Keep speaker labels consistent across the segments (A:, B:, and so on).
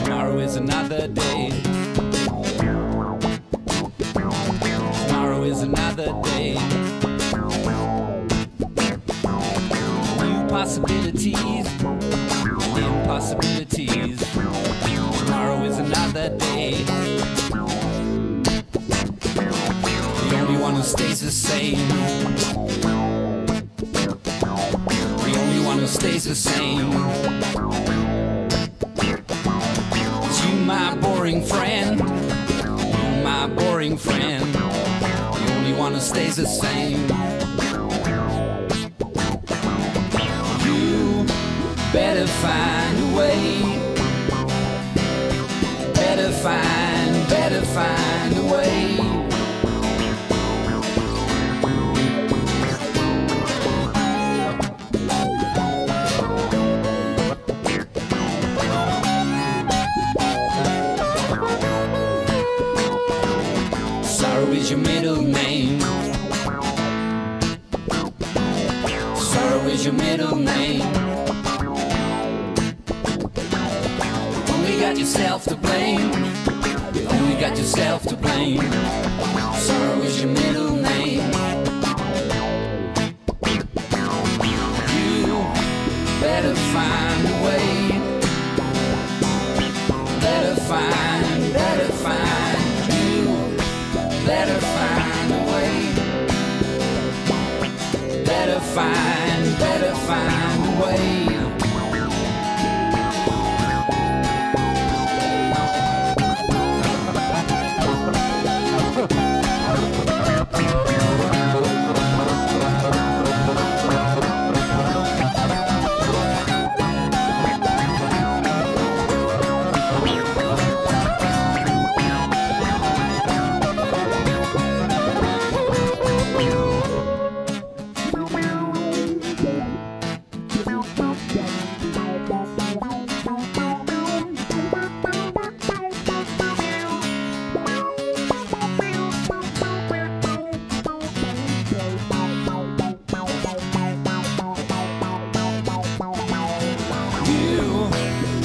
A: Tomorrow is another day. Tomorrow is another day. New possibilities, impossibilities. Tomorrow is another day. The only one who stays the same. The only one who stays the same. My boring friend, you my boring friend, the only one who stays the same. You better find a way, better find a way. Sorrow is your middle name. Sorrow is your middle name. Only got yourself to blame. Only got yourself to blame. Sorrow is your middle name. You better find a way. Better find, better find. Better find a way. Better find a way.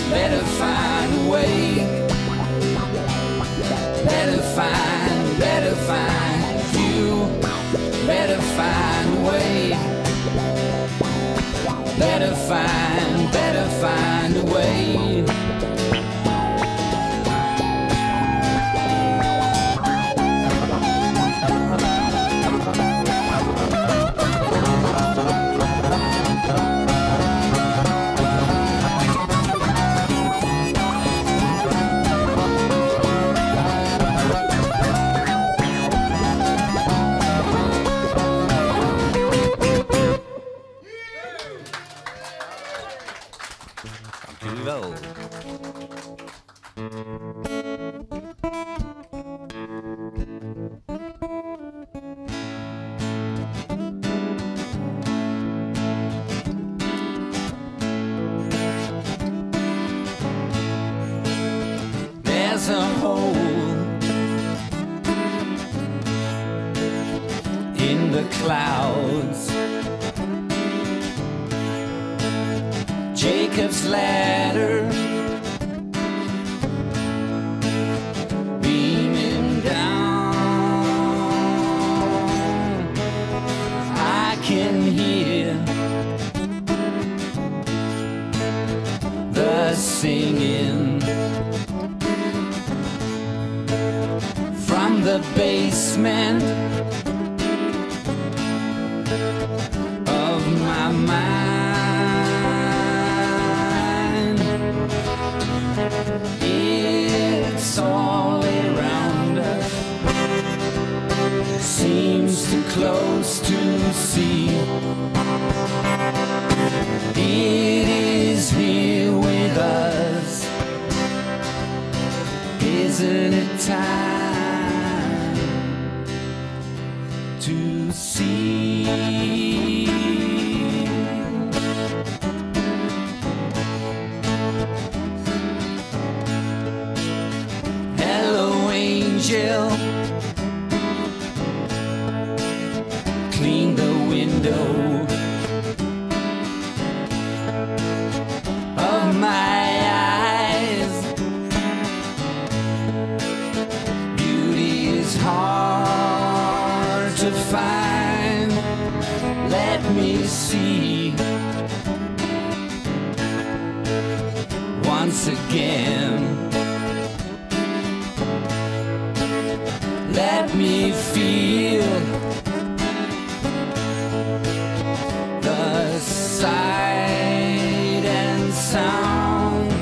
A: Better find a way. Better find you. Better find a way. Better find a way. Low. There's a hole in the clouds. Jacob's ladder beaming down. I can hear the singing from the basement of my mind. It's all around us, seems too close to see. It is here with us. Isn't it time to see? Hello, angel, to find. Let me see once again. Let me feel the sight and sound.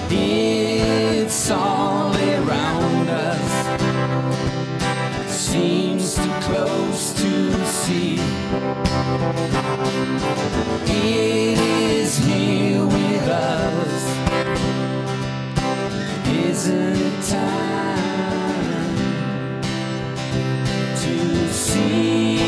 A: It's all around us, seems too close to see. It is here with us. Isn't it time to see?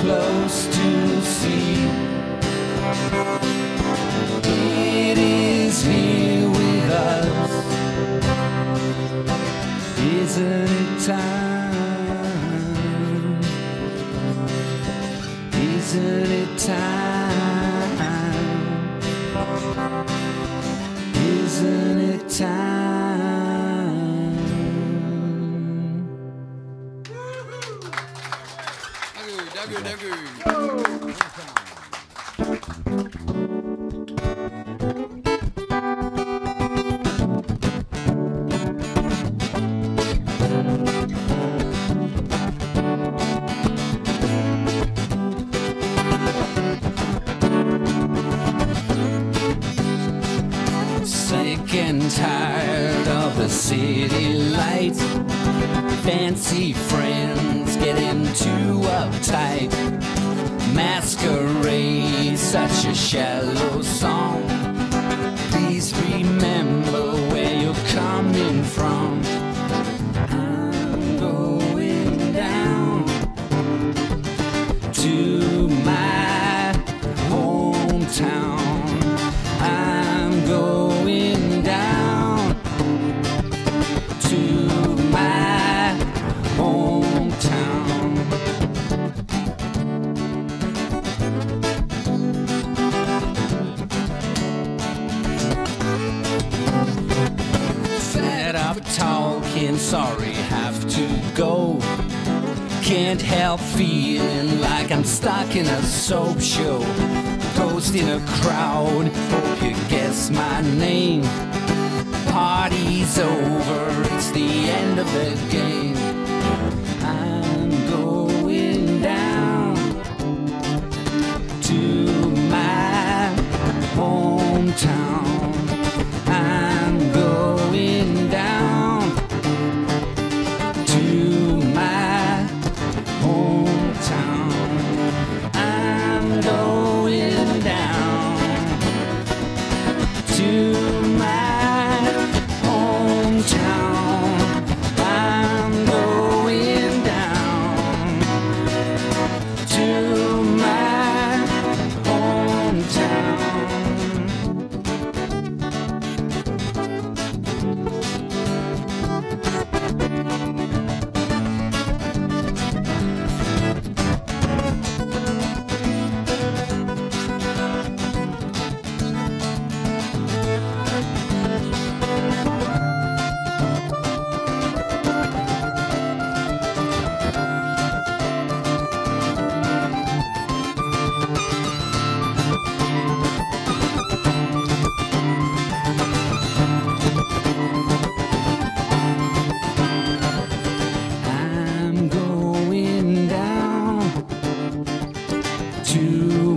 A: Close to see. It is here with us. Isn't it time? Isn't it time? Isn't it time?
B: Dank u.
A: Sick and tired of the city lights, fancy friends getting too uptight. Masquerade, such a shallow song. Please remember where you're coming from. I'm going down to my hometown. I'm going down to my hometown. Fed up talking, sorry, have to go. Can't help feeling like I'm stuck in a soap show. Ghost in a crowd, hope you guess my name. Party's over, it's the end of the game. I'm going down to my hometown. I'm going down to my hometown. I'm going down to my hometown. I'm to